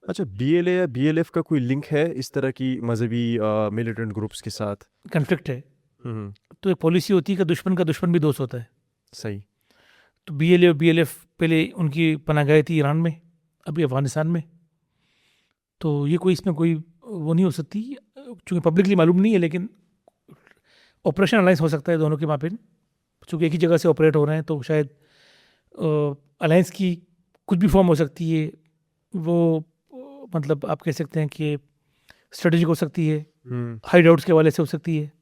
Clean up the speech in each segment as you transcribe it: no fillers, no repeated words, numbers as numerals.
अच्छा, बीएलए या बीएलएफ का कोई लिंक है इस तरह की मजहबी मिलिटेंट ग्रुप्स के साथ? कन्फ्लिक्ट है। हम्म। तो एक पॉलिसी होती है कि दुश्मन का दुश्मन भी दोस्त होता है। सही। तो बीएलए और बीएलएफ पहले उनकी पनाह थी ईरान में, अभी अफगानिस्तान में। तो ये कोई इसमें कोई वो नहीं हो सकती, चूँकि पब्लिकली मालूम नहीं है, लेकिन ऑपरेशन अलायंस हो सकता है दोनों के मापिन, चूँकि एक ही जगह से ऑपरेट हो रहे हैं, तो शायद अलायंस की कुछ भी फॉर्म हो सकती है। वो मतलब आप कह सकते हैं कि स्ट्रेटेजिक हो सकती है, हम्म। हाइड आउट्स के हवाले से हो सकती है।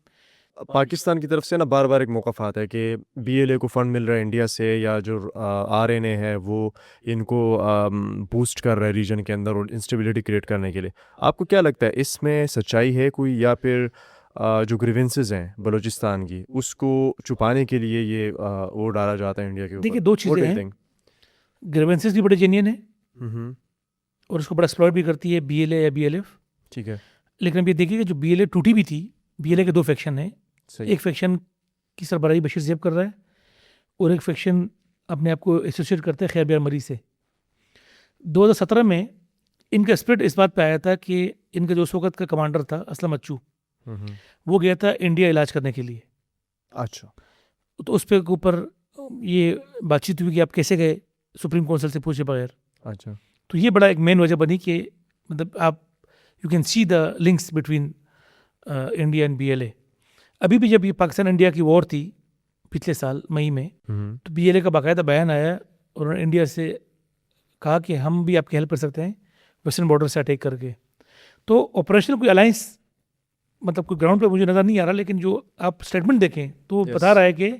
पाकिस्तान की तरफ से ना बार बार एक मौका आता है कि बीएलए को फंड मिल रहा है इंडिया से, या जो आरएनए है वो इनको बूस्ट कर रहा है रीजन के अंदर और इंस्टेबिलिटी क्रिएट करने के लिए। आपको क्या लगता है, इसमें सच्चाई है कोई, या फिर जो ग्रीवेंसेस हैं बलूचिस्तान की उसको छुपाने के लिए ये वो डाला जाता है इंडिया के ऊपर? देखिए, दो व्हाट चीज़ें डू यू हैं। थिंक? ग्रीवेंसेस भी बड़े जेन्युइन है हम्म। और उसको बड़ा एक्सप्लॉइट भी करती है बीएलए या बीएलएफ। ठीक है। लेकिन अब ये देखिए कि जो बीएलए टूटी भी थी, बीएलए के दो फैक्शन हैं। सही। एक फैक्शन की सरबराही बशीर ज़ेब कर रहा है, और एक फैक्शन अपने आप को एसोसिएट करता है खैर बियार मरी से। 2017 में इनका स्प्लिट इस बात पे आया था कि इनका जो उस वक्त का कमांडर था असलम अच्छू, हम्म। वो गया था इंडिया इलाज करने के लिए। अच्छा। तो उस पे के ऊपर ये बातचीत हुई कि आप कैसे गए सुप्रीम काउंसिल से पूछे बगैर। अच्छा। तो ये बड़ा एक मेन वजह बनी कि मतलब आप you can see the links between India and BLA. अभी भी जब ये पाकिस्तान इंडिया की वॉर थी पिछले साल मई में, हम्म। तो बीएलए का बाकायदा बयान आया और उन्होंने इंडिया से कहा कि हम भी आपकी हेल्प कर सकते हैं वेस्टर्न बॉर्डर से अटैक करके। तो ऑपरेशनल कोई अलायंस मतलब कोई ग्राउंड पे मुझे नज़र नहीं आ रहा, लेकिन जो आप स्टेटमेंट देखें तो वो बता यस। रहा है कि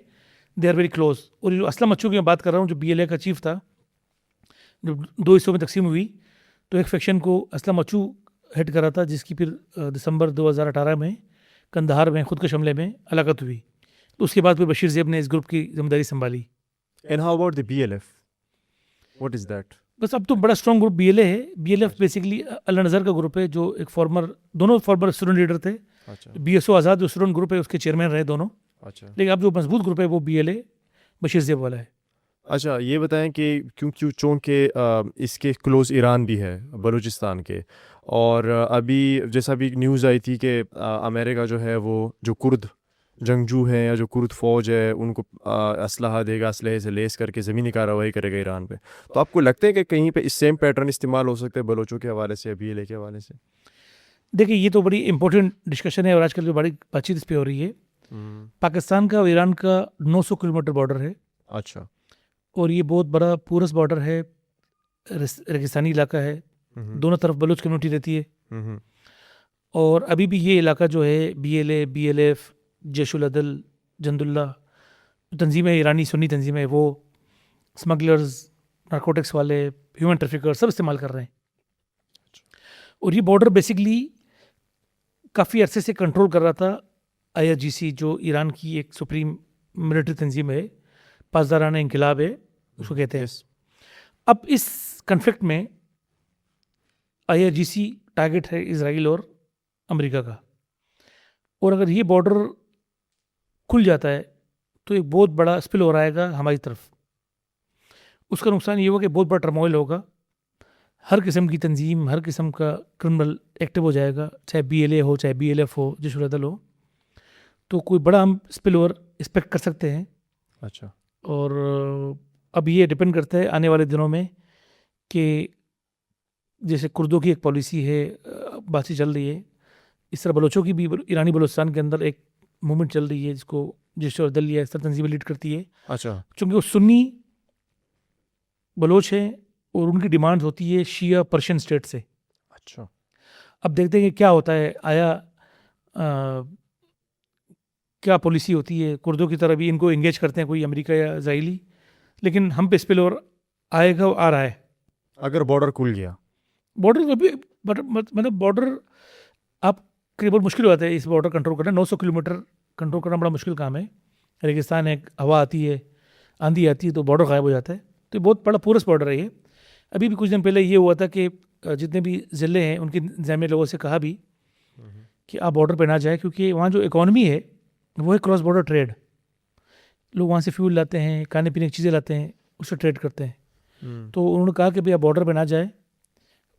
दे आर वेरी क्लोज। और जो असलम अच्छू की मैं बात कर रहा हूँ, जो बीएलए का चीफ था, जब दो हिस्सों में तकसीम हुई, तो एक सेक्शन को असलम अच्छू हेड कर रहा था, जिसकी फिर दिसंबर 2018 में कंदहार में खुदकश हमले में हलाकत हुई। तो उसके बाद फिर बशीर ज़ेब ने इस ग्रुप की जिम्मेदारी संभाली। And how about the BLF? What is that? बस अब तो बड़ा स्ट्रॉन्ग ग्रुप बीएलए है। बीएलएफ अच्छा। बेसिकली अल्लाह नज़र का ग्रुप है, जो एक फॉर्मर, दोनों फॉर्मर स्टूडेंट लीडर थे। अच्छा। बीएसओ आज़ाद जो स्टूडेंट ग्रुप है उसके चेयरमैन रहे दोनों। अच्छा। लेकिन अब जो मजबूत ग्रुप है वो बीएलए बशीर ज़ेब वाला है। अच्छा, ये बताएं कि क्यों चूँकि इसके क्लोज ईरान भी है बलूचिस्तान के, और अभी जैसा भी न्यूज़ आई थी कि अमेरिका जो है वो जो कुर्द जंगजू हैं या जो कुर्द फ़ौज है उनको असलहा देगा, असलहे से लेस करके ज़मीनी कार्रवाई करेगा ईरान पे। तो आपको लगता है कि कहीं पे इस सेम पैटर्न इस्तेमाल हो सकते हैं बलोचों के हवाले से या बीएलए के हवाले से? देखिए, ये तो बड़ी इंपॉर्टेंट डिस्कशन है और आजकल जो बड़ी बातचीत इस पे हो रही है। हम्म। पाकिस्तान का और ईरान का 900 किलोमीटर बॉर्डर है, अच्छा। और ये बहुत बड़ा पूरस बॉर्डर है, रेगिस्तानी इलाका है। हम्म। दोनों तरफ बलूच कम्युनिटी रहती है। हम्म। और अभी भी ये इलाका जो है बीएलए, बीएलएफ, जैशुल अदल, जंदुल्ला तंजीमें, ईरानी सुन्नी तंजीमें, वो स्मगलर्स, नारकोटिक्स वाले, ह्यूमन ट्रैफिकर सब इस्तेमाल कर रहे हैं। और ये बॉर्डर बेसिकली काफ़ी अरसे से कंट्रोल कर रहा था आईआरजीसी, जो ईरान की एक सुप्रीम मिलिट्री तंजीम है, पासदाराना इंकलाब है उसको कहते हैं। यस। अब इस कन्फ्लिक्ट में आईआरजीसी टारगेट है इसराइल और अमेरिका का। और अगर ये बॉर्डर खुल जाता है तो एक बहुत बड़ा स्पिल हो आएगा हमारी तरफ। उसका नुकसान ये होगा कि बहुत बड़ा टर्मोइल होगा, हर किस्म की तंजीम, हर किस्म का क्रिमिनल एक्टिव हो जाएगा, चाहे बीएलए हो, चाहे बीएलएफ हो, जैशुल अदल हो। तो कोई बड़ा हम स्पिल ओवर एक्सपेक्ट कर सकते हैं। अच्छा। और अब ये डिपेंड करता है आने वाले दिनों में कि जैसे कुर्दों की एक पॉलिसी है, बातचीत चल रही है, इस तरह बलोचों की भी ईरानी बलोचिस्तान के अंदर एक मूवमेंट चल रही है, जिसको जैशुल अदल या इस तरह तंजीमें लीड करती है। अच्छा। चूँकि वो सुन्नी बलोच हैं और उनकी डिमांड होती है शिया पर्शियन स्टेट से। अच्छा। अब देखते हैं कि क्या होता है, आया क्या पॉलिसी होती है। कुर्दों की तरह भी इनको एंगेज करते हैं कोई अमेरिका या इजराइली, लेकिन हम पे स्पिल ओवर आएगा, वो आ रहा है। अगर बॉर्डर खुल गया? बॉर्डर अभी मतलब बॉर्डर आप बहुत मुश्किल हो जाता है इस बॉर्डर कंट्रोल करना। 900 किलोमीटर कंट्रोल करना बड़ा मुश्किल काम है। रेगिस्तान है, हवा आती है, आंधी आती है, तो बॉर्डर गायब हो जाता है। तो ये बहुत बड़ा पूरस बॉर्डर है ये। अभी भी कुछ दिन पहले ये हुआ था कि जितने भी ज़िले हैं उनके इंतजामिया लोगों से कहा भी कि आप बॉर्डर पे ना जाए, क्योंकि वहाँ जो इकॉनमी है वो है क्रॉस बॉर्डर ट्रेड। लोग वहाँ से फ्यूल लाते हैं, खाने पीने की चीज़ें लाते हैं, उससे ट्रेड करते हैं। तो उन्होंने कहा कि भाई आप बॉर्डर पे ना जाए,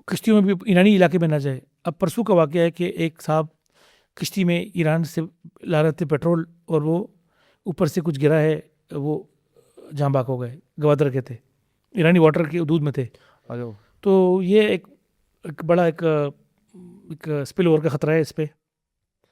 किश्तियों में भी ईरानी इलाके में ना जाए। अब परसों का वाक़या है कि एक साहब किश्ती में ईरान से ला रहे थे पेट्रोल, और वो ऊपर से कुछ गिरा है, वो जाँ बाक हो गए, गवादर के थे, ईरानी वाटर के दूध में थे। अरे तो ये एक बड़ा एक स्पिल ओवर का ख़तरा है इस पे।